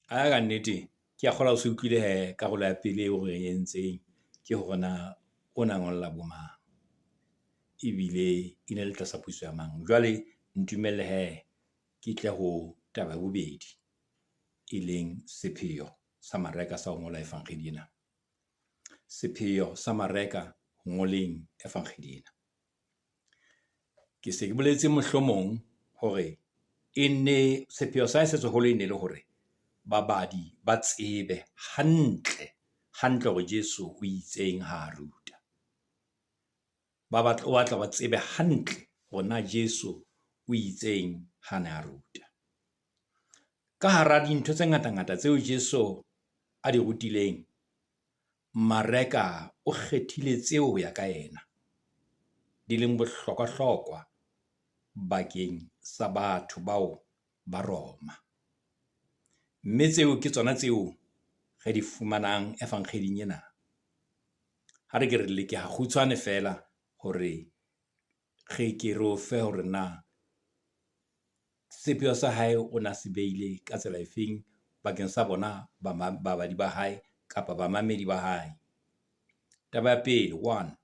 A ka nnete ke a kgola o se utlwile karolo ya pele eo re entseng ke hore na o na ngolla bo mang ebile e ne le tlasa puso ya mang. Jwale ntumelle ke tle ho taba ya bobedi e leng sepheo sa Mareka sa ho ngola evangeline ena. Sepheo sa Mareka ho ngoleng evangeline ena. Ke se ke boletse mohlomong hore e ne sepheo sa se seholo e ne le hore babadi ba tsebe hantle hore Jesu o itseng ha ruta. O batla ba tsebe hantle hore na Jesu o itseng ha na ruta. Ka hara dintho tse ngata tseo Jesu a di rutileng, Mareka o kgethile tseo ho ya ka yena di leng bohlokwa bakeng sa batho bao ba Roma. Mme tseo ke tsona tseo re di fumanang evangeline ena. Ha re ke re leke ha kgutshwane fela hore ke re o fe hore na sepheo sa hae o na se beile ka tsela efeng bakeng sa bona babadi ba hae kapa bamamedi ba hae. Taba ya pele, 1,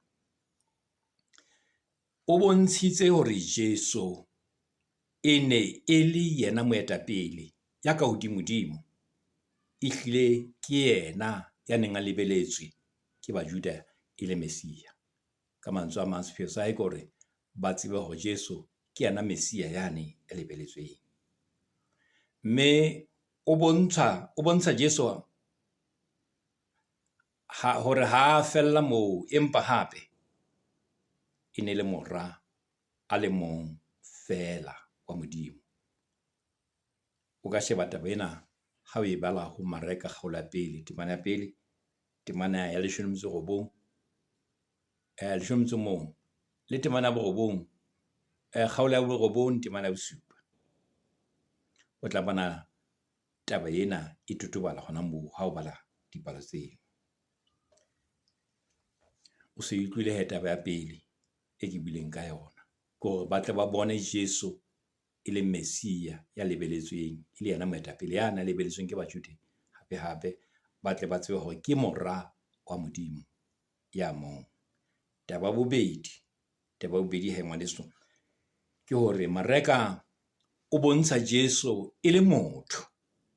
o bontshitse hore Jesu e ne e le yena moetapele ya ka hodimodimo, ehlile ke yena ya neng a lebeletswe ke Bajuda e le Mesia. Ka mantswe a mang, sepheo sa hae ke hore ba tsebe hore Jesu ke yena Mesia yane e lebeletsweng. Mme o bontsha Jesu hore ha fella moo, empa hape e ne le mora a le mong fela wa Modimo. O ka sheba taba ena ha o e bala ho Mareka kgaolo ya pele, temana ya pele, temana ya 19, 19 le temana ya 9, kgaolo ya 9, temana ya 7. O tla bona taba ena e totobala hona moo ha o bala dipalo tseo. O se utlwile taba ya pele e ke bileng ka yona, ke hore ba tle ba bone Jesu e le Mesia ya lebeletsweng, e le yena moetapele ya na lebeletsweng ke Bajuda, hape ba tle ba tsebe hore ke mora wa Modimo ya mong. Taba ya bobedi he ngwaneso, ke hore Mareka o bontsha Jesu e le motho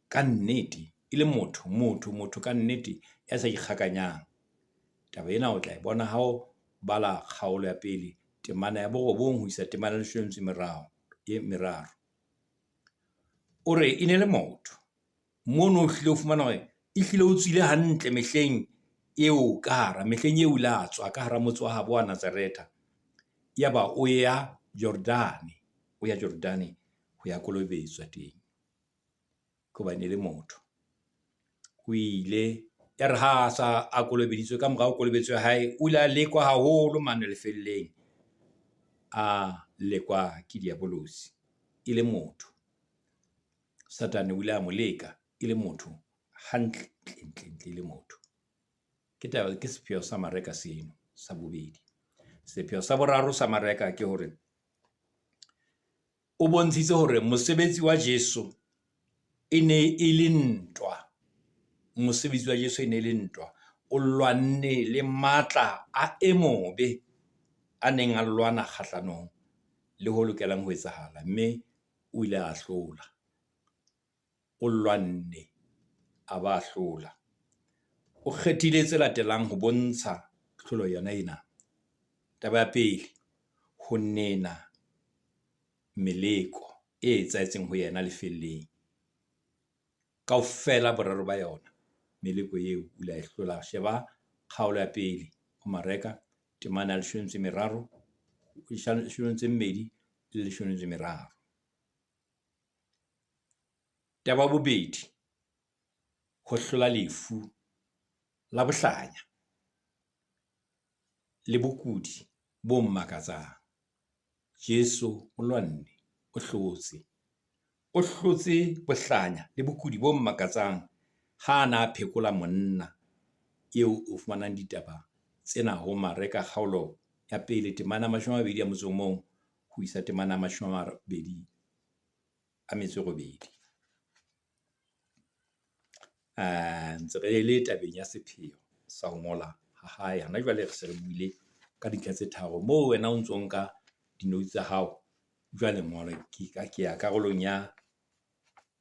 ka nnete, e le motho ka nnete ya sa ikgakanyang. Taba ena o tla e bona ha o bala kgaolo ya pele, temana ya 9 ho isa temana ya 13. O re e ne le motho mono o hlile o fumana hore e hlile o tswile hantle mehleng eo la tswa ka hara motse wa habo wa Nazareta, yaba o ya Jordane ho ya kolobetswa teng. Ke hobane le motho o ile ya re ha sa a kolobeditswe ka morao kolobetswe hae, o ile a lekwa haholo mane lefelleng, a lekwa ke diabolosi e le motho. Satane o ile a mo leka e le motho, hantle e le motho. Ke sepheo sa Mareka seno sa bobedi. Sepheo sa boraro sa Mareka ke hore o bontshitse hore mosebetsi wa Jesu e ne e le ntwa. Mosebetsi wa Jesu e ne le ntwa. O lwanne le matla a emobe a neng a lwana kgahlanong le ho lokelang ho etsahala, mme o ile a hlola. O lwanne a ba hlola. O kgethile tse latelang ho bontsha tlholo yona ena. Taba ya pele, ho nena meleko e etsahetseng ho yena lefelleng. Kaofela boraro ba yona meleko eo o ile a e hlola. Sheba kgaolo ya pele ho Mareka, temana ya 13, 12 le 13. Taba ya bobedi, ho hlola lefu la bohlanya le bokudi bo mmakatsang. Jesu o lwanne, o hlotse bohlanya le bokudi bo mmakatsang ha na phekola monna eo o fumanang ditaba tsena ho Mareka kgaolo ya pele, temana 21 ho isa temana 28. ntse re le tabeng ya sepheo sa ho ngola ha hae. Hana jwale re se re buile ka dintlha tse tharo moo wena o ntso nka dinotsi tsa hao. Jwale ngwana ke ya karolong ya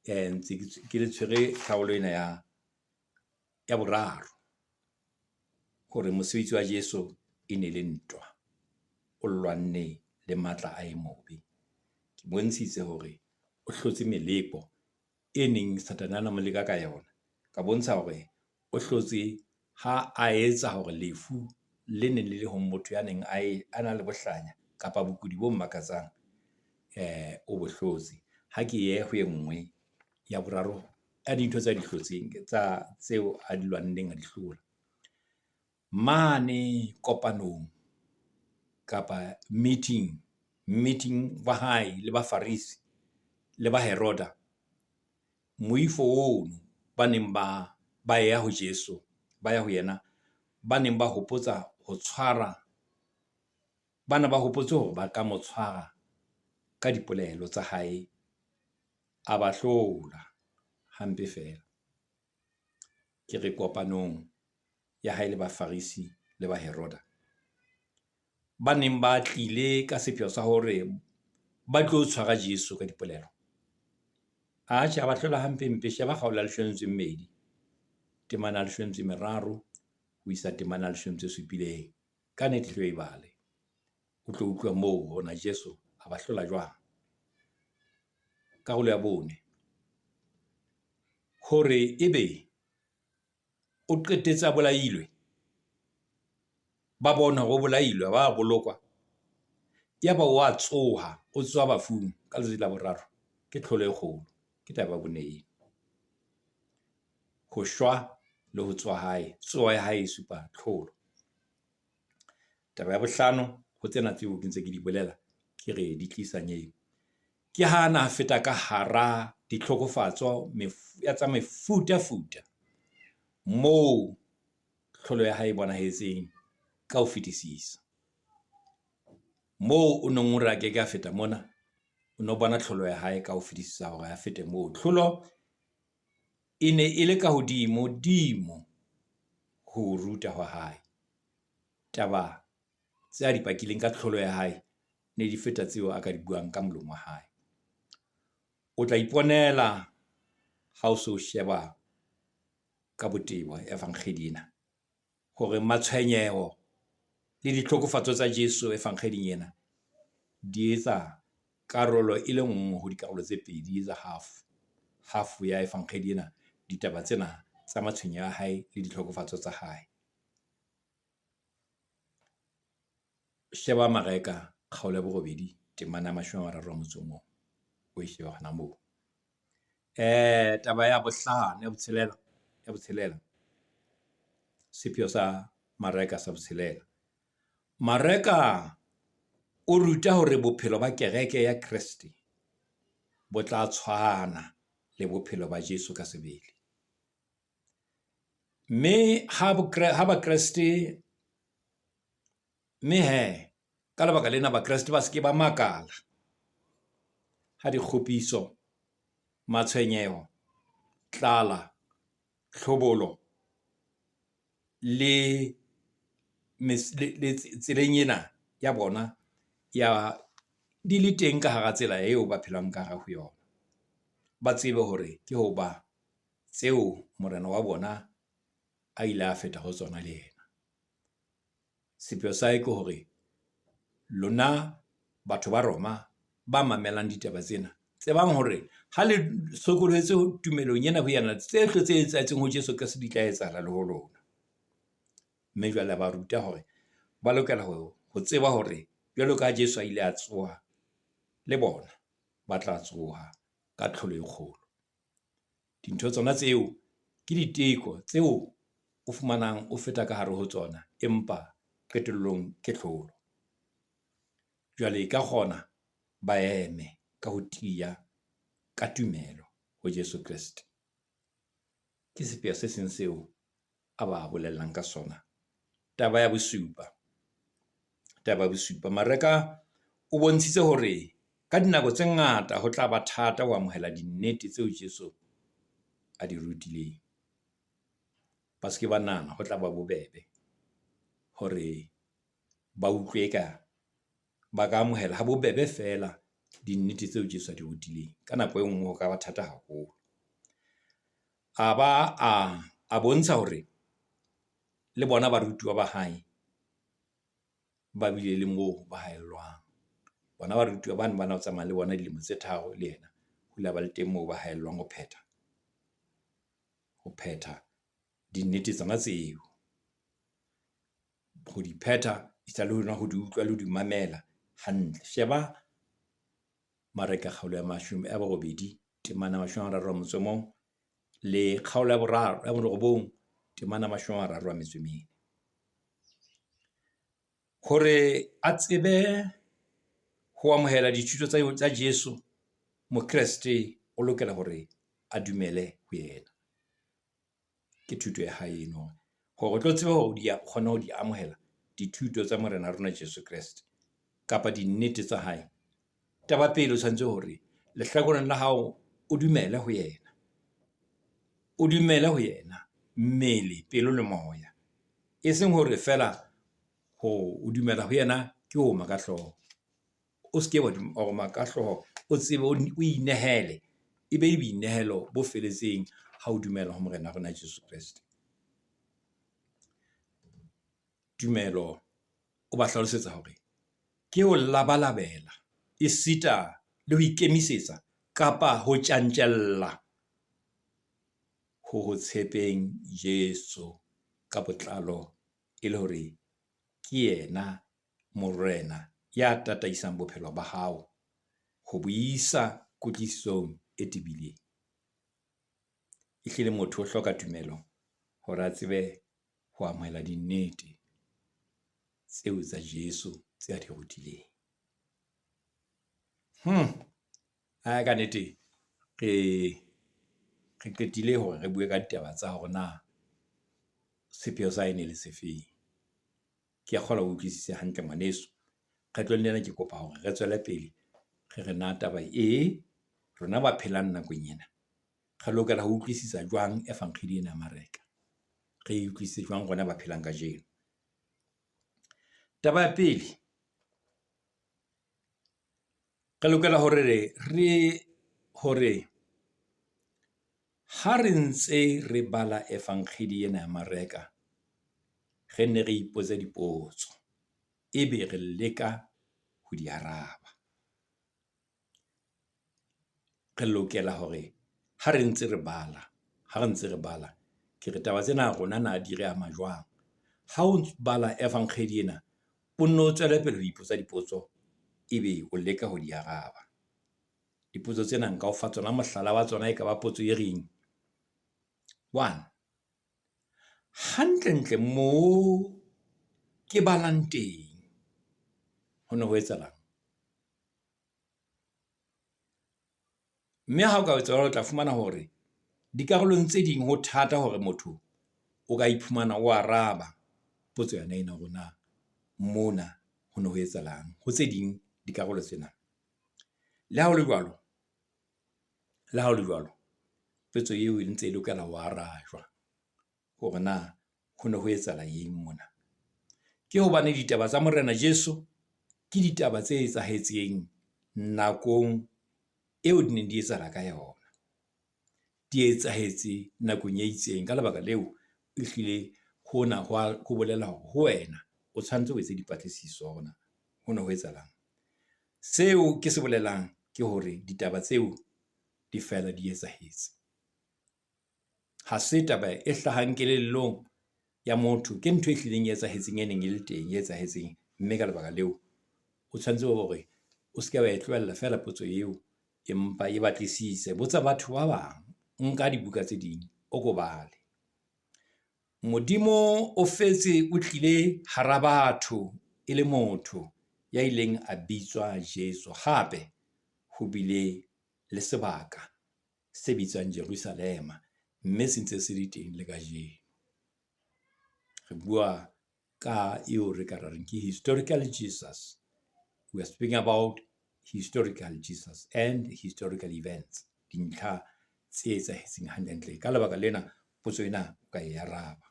ntse ke le tshwere karolo ena ya boraro, hore mosebetsi wa Jesu e ne le ntwa o lwanne le matla a emobe. Ke bontshitse hore o hlotse meleko e neng Satana a mo leka ka yona, ka bontsha hore o hlotse ha a etsa hore lefu le neng le ho motho ya neng a na le bohlanya kapa bokudi bo mmakatsang o bohlotse. Ha ke ye ho engwe ya boraro a dintho tsa dihlotseng tsa tseo a di lwanneng a di hlola mane kopanong kapa meeting wa hae le ba Farisi le ba Heroda. Moifo ono ba neng ba ya ho Jesu, ba ya ho yena, ba neng ba hopotsa ho tshwara, bana ba hopotse hore ba ka mo tshwara ka dipolelo tsa hae, a ba hlola hampe fela. Ke re kopanong ya hae le ba Farisi le ba Heroda, ba neng ba tlile ka sepheo sa hore ba tlo tshwara Jesu ka dipolelo. Atjhe, ba hlola hampe mpe. Sheba kgaola leshweleng mmedi, temana leshweleng meraro ho isa temana leshweleng supileng. Ka nnete hlo e bale o tlo utlwa moo hona Jesu a ba hlola jwang. Karolo ya bone hore ebe o qetetse a bolailwe, ba bona hore o bolailwe, ba bolokwa, ya ba wa tsoha o tswa bafung ka letsatsi la boraro, ke tlholo e kgolo, ke taba boneng. Ho shwa le ho tswa hae, tsoha ya hae e supa tlholo. Taba ya bohlano ho tsena tseo ke ntse ke di bolela, ke re di tlisa nyeo, ke ha na feta ka hara ditlhokofatso tsa mefuta moo tlholo ya hae bonahetseng ka ho fetisisa. Moo o nong o re a ke a feta mona, o no bona tlholo ya hae ka ho fetisisa hore a fete moo. Tlholo e ne e le ka hodimo ho ruta ho hae. Taba tse a di pakileng ka tlholo ya hae ne di feta tseo a ka di buang ka molomo wa hae. O tla iponela ha o so sheba ka botebo evangeline ena hore matshwenyeho le ditlhokofatso tsa Jesu evangeline ena di etsa karolo e le nngwe ho dikarolo tse pedi, tsa half ya evangeline ena, ditaba tsena tsa matshwenyeho a hae le ditlhokofatso tsa hae. Sheba Mareka kgaolo ya 8 temana 31 o e sheba hana moo. Taba ya bohlano ya botshelela, sepheo sa Mareka sa botshelela. Mareka o ruta hore bophelo ba kereke ya Kriste bo tla tshwana le bophelo ba Jesu ka sebele. Mme ha ba Kriste, mme ka lebaka lena ba Kriste ba ske ba makala ha dikgopiso, matshwenyeho, tlala, tlhobolo le tseleng ena ya bona ya di le teng ka hara tsela eo ba phelang ka hara ho yona. Ba tsebe hore ke ho ba tseo morena wa bona a ile a feta ho tsona le yena. Sepheo sa hae ke hore lona batho ba Roma ba mamelang ditaba tsena, tsebang hore ha le sokoletse tumelong ena ho yana tse tse etsahetseng ho Jesu ka se di tla etsahala le ho lona. Mme jwale ba ruta hore ba lokela ho tseba hore jwalo ka Jesu a ile a tsoha, le bona ba tla tsoha ka tlholo e kgolo. Dintho tsona tseo ke diteko tseo o fumanang o feta ka hare ho tsona, empa qetellong ke tlholo. Jwale e ka kgona ba eme ka ho tiya ka tumelo ho Jesu Kriste. Ke sepheo se seng seo a ba bolellang ka sona. Taba ya bosupa, Mareka o bontshitse hore ka dinako tse ngata ho tla ba thata ho amohela dinnete tseo Jesu a di rutileng. ba se ke ba nana ho tla ba bobebe hore ba utlwe ka ba ka amohela ha bobebe fela dinnete tseo Jesu a di rutileng. Ka nako e nngwe ho ka ba thata haholo. A bontsha hore le bona barutiwa ba hae ba bile le moo ba haellwang. Bona barutiwa bana ba na o tsamaya le bona dilemo tse 3 le yena ho la ba le teng moo ba haellwang ho phetha dinnete tsona tseo, ho di phetha isa le hona ho di utlwa le di mamela hantle. Sheba Mareka kgaolo ya 8 temana 31 le kgaolo ya 9 temana 34. Hore a tsebe ho amohela dithuto tsa Jesu, Mokreste o lokela hore a dumele ho yena. Ke thuto ya hae eno hore o tlo tsebe hore di kgona ho di amohela dithuto tsa morena rona Jesu Kriste kapa dinnete tsa hae. Taba pele o tshwanetse hore lehlakoreng la hao o dumele ho yena. O dumele ho yena mmele, pelo le moya. E seng hore fela o dumela ho yena ke ho ma ka hloho. O se ke wa ma ka hloho, o tsebe o inehele. E be boinehelo bo feletseng ha o dumela ho morena rona Jesu Kriste. Tumelo o ba hlalosetsa hore ke ho labalabela e sita le ho ikemisetsa kapa ho tjantjella ho tshepeng Jesu ka botlalo, e le hore ke yena morena ya tataisang bophelo ba hao ho buisa kwetlisong e tibileng. Ehlile motho o hloka tumelo hore a tsebe ho amohela dinnete tseo tsa Jesu tse a di rutileng. Ka nnete re qetile hore re bue ka ditaba tsa hore na sepheo sa ene le sefeng. Ke a kgola ho utlwisise hantle ngwaneso. Kgetlo lena ke kopa hore re tswele pele re na taba rona ba phelang nakong ena re lokela ho utlwisisa jwang evankheli ena ya Mareka. Re utlwisise jwang rona ba phelang ka jeno. Taba ya pele, re lokela hore ha re ntse re bala evankheli ena ya Mareka, re ne re ipotsa dipotso ebe re leka ho di araba. Re lokela hore ha re ntse re bala ke re taba tsena rona na di re ama jwang. Ha o bala evankheli ena o no tswela pele ho ipotsa dipotso ebe o leka ho di araba. Dipotso tsena nka o fa tsona mohlala wa tsona e ka ba potso e reng. 1. Hantle mo ke balang teng ho ne ho etsahalang? Mme ha o ka etsa jwalo o tla fumana hore dikarolong tse ding ho thata hore motho o ka iphumana o araba potso yana ena rona mona ho ne ho etsahalang ho tse ding dikarolo tsena. Le ha o le jwalo potso eo e ntse e lokela ho arajwa hore na ho ne ho etsahala eng mona. Ke hobane ditaba tsa morena Jesu ke ditaba tse etsahetseng nakong eo di neng di etsahala ka yona. Di etsahetse nakong e itseng, ka lebaka leo ehlile hona ho bolela hore ho wena o tshwanetse ho etsa dipatlisiso hona ho ne ho etsahalang. Seo ke se bolelang ke hore ditaba tseo di fela di etsahetse. Ha se taba e hlahang kelellong ya motho, ke ntho e hlileng e etsahetseng e neng e le teng e etsahetseng, mme ka lebaka leo o tshwanetse hore o se ke wa e tlohella fela potso eo, empa e batlisise, botsa batho ba bang, nka dibuka tse ding o ko bale. Modimo o fetse o tlile hara batho e le motho ya ileng a bitswa Jesu, hape ho bile le sebaka se bitswang Jerusalema, mme se ntse se le teng le kajeno. Re bua ka eo re ka reng ke historical Jesus. We are speaking about historical Jesus and historical events. Dintlha tse etsahetseng hantle. Ka lebaka lena potso ena o ka e araba.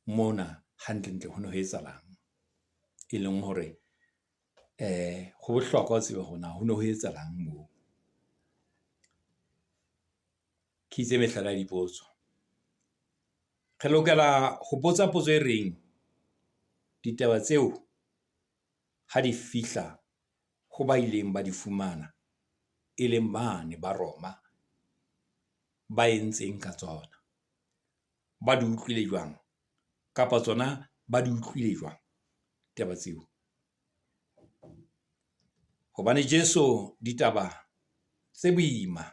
mona hantle ho no ho etsahalang, e leng hore ho bohlokwa ho tseba hona ho no ho etsahalang moo. Ke itse mehlala ya dipotso. Re lokela ho botsa potso e reng ditaba tseo ha di fihla ho ba ileng ba di fumana e leng mane ba Roma ba entseng ka tsona, ba di utlwile jwang, kapa tsona ba di utlwile jwang taba tseo. Hobane Jesu ditaba tse boima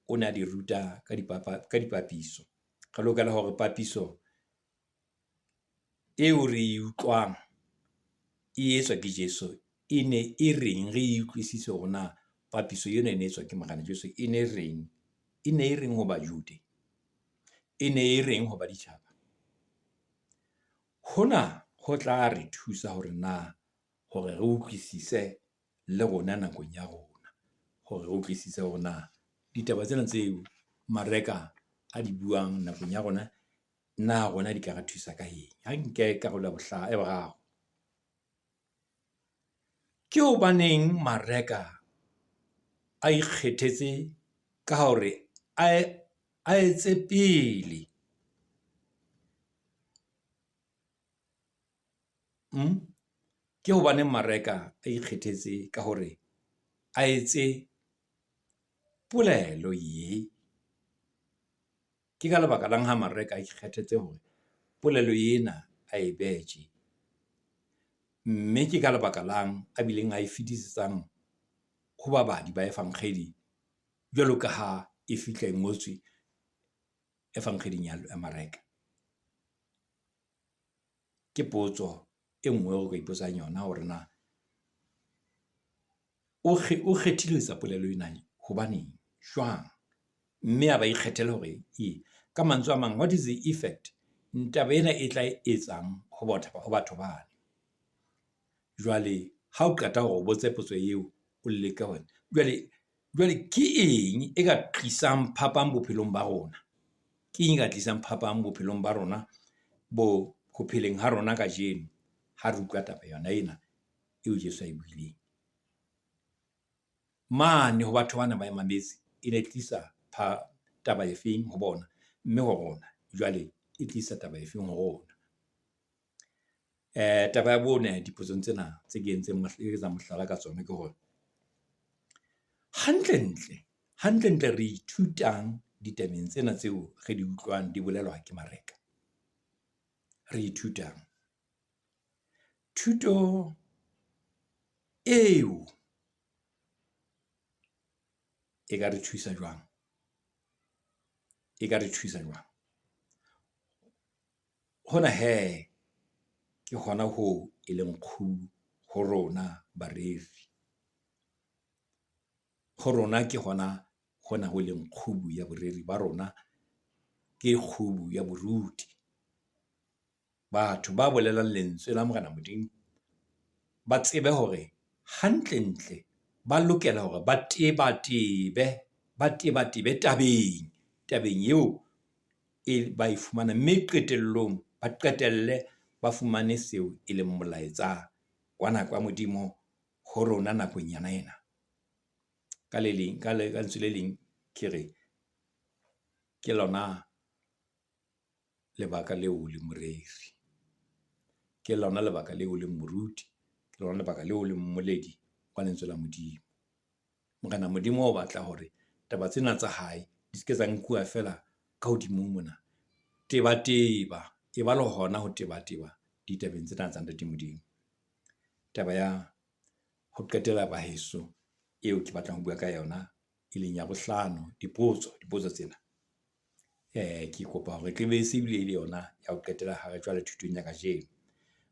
o ne a di ruta ka dipapiso. Re lokela hore papiso eo re e utlwang e etswa ke Jesu e ne e reng, re utlwisise hore na papiso ena e ne etswa ke Morena Jesu e ne e reng ho Bajude, e ne e reng ho ba ditjhaba. Hona ho tla re thusa hore na hore re utlwisise le rona nakong ya rona, hore re utlwisise hore na ditaba tsena tseo mareka a di buang nakong ya rona na rona di ka re thusa ka eng. Ha nke karolo ya boraro, ke hobaneng mareka a ikgethetse ka hore a etse pele ke hobaneng mareka a ikgethetse ka hore a etse polelo ye. Ke ka lebaka lang ha mareka a ikgethetse hore polelo ena a e betjhe, mme ke ka lebaka lang a bileng a e fetisetsang ho babadi ba efankgedi jwalo ka ha e fihla e ngotswe efankgeding ya mareka. Ke potso e nngwe o ka ipotsang yona hore na o kgethile ho etsa polelo ena hobaneng, jwang, mme a ba ikgethela hore ka mantswe a mang, what is the effect taba ena e tla etsang ho batho bane. Jwale ha o qeta hore o botse potso eo o leka hore jwale ke eng e ka tlisang phapang bophelong ba rona, ke eng e ka tlisang phapang bophelong ba rona ho pheleng ha rona kajeno ha re utlwa taba yona ena eo Jesu a e buileng mane ho batho bana ba e mametse. E ne tlisa taba efeng ho bona, mme ho rona jwale e tlisa taba efeng ho rona. Taba ya bone dipotsong tsena tse ke entseng mohlala ka tsona ke hore hantle re ithutang ditabeng tsena tseo re di utlwang di bolelwa ke mareka. Re ithutang thuto eo e ka re thusa jwang, hona he ke hona ho e leng kgubu ho rona bareri, ho rona ke hona ho leng kgubu ya boreri ba rona, ke kgubu ya boruti. Batho ba bolelang lentswe la Morena Modimo ba tsebe hore hantle ba lokela hore ba teba tabeng eo e ba e fumana, mme qetellong ba qetelle ba fumane seo e leng molaetsa wa nako ya Modimo ho rona nakong yana ena. Ka lentswe le leng ke re ke lona lebaka leo le moreri, ke lona lebaka leo le moruti, ke lona lebaka leo le mmoledi wa lentswe la Modimo. Morena Modimo o batla hore taba tsena tsa hae di ske tsa nkuwa fela ka hodimo mona. Teba e ba le hona ho teba ditabeng tsena tsa Ntate Modimo. Taba ya ho qetela baheso eo ke batlang ho bua ka yona e leng ya bohlano, dipotso tsena ke kopa hore ke be se bile le yona ya ho qetela ha re jwale thutong ya kajeno.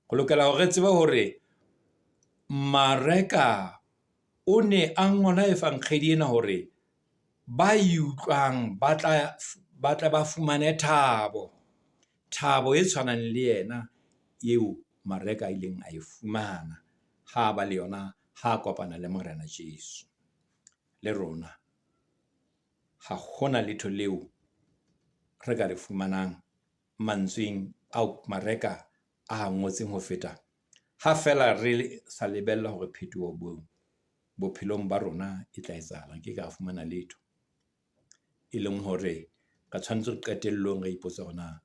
Go lokela hore re tsebe hore mareka o ne a ngola efankgedi ena hore ba e utlwang ba tla ba fumane thabo e tshwanang le yena eo mareka a ileng a e fumana ha ba le yona, ha kopana le Morena Jesu. Le rona ha hona letho leo re ka le fumanang mantsweng ao mareka a ngotseng ho feta ha fela re sa lebella hore phetoho bophelong ba rona e tla etsahala ke ka fumana letho e leng hore ka tshwanetse re qetellong re ipotsa hona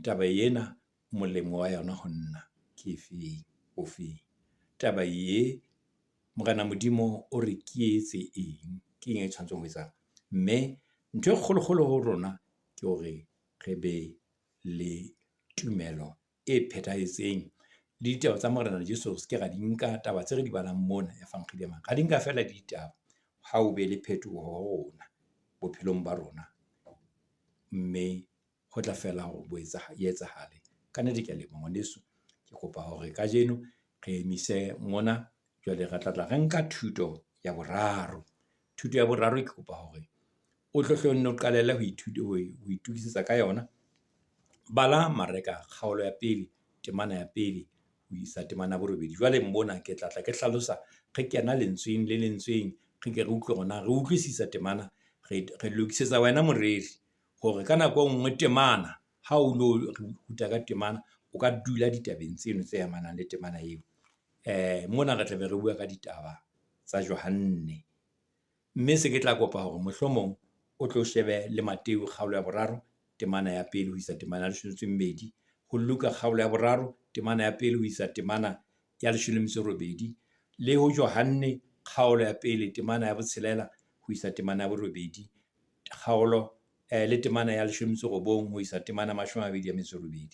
taba ena molemo wa yona ho nna ke efeng ofeng taba Morena Modimo o re ke etse eng ke eng e tshwanetseng ho etsa mme ntho e kgolo ho rona ke hore re be le tumelo e phethahetseng le ditaba tsa Morena Jesu se ke ra di nka taba tse re di balang mona ya fankgile mang ga di nka fela ditaba ha o be le phetoho ho rona bophelong ba rona mme ho tla fela hore bo etsahale ka nnete ke a leboha ngwaneso ke kopa hore kajeno re emise mona jwale re tla re nka thuto ya boraro ke kopa hore o tlohlohonne o qalelle ho itukisetsa ka yona bala mareka kgaolo ya pele temana ya pele ho isa temana borobedi jwale mbona ke tla ke hlalosa re kena lentsweng le lentsweng re ke re utlwe gona re utlwisisa temana re lokisetsa wena moreri hore ka nako nngwe temana ha o lo ruta ka temana o ka dula ditabeng tseno tse amanang le temana eo mona re tlabe re bua ka ditaba tsa Johanne mme se ke tla kopa hore mohlomong o tlo shebe le Mateo kgaolo ya boraro temana ya pele ho isa temana ya 12 ho Luka kgaolo ya boraro temana ya pele ho isa temana ya 18 le ho Johanne kgaolo ya pele temana ya botshelela ho isa temana ya borobedi kgaolo le temana ya 19 ho isa temana ya 28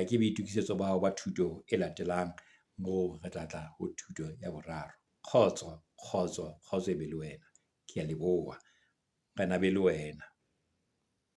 ke boitukisetso ba hao ba thuto e latelang mo re tla ho thuto ya boraro kgotso e be le wena ke a leboha kana be le wena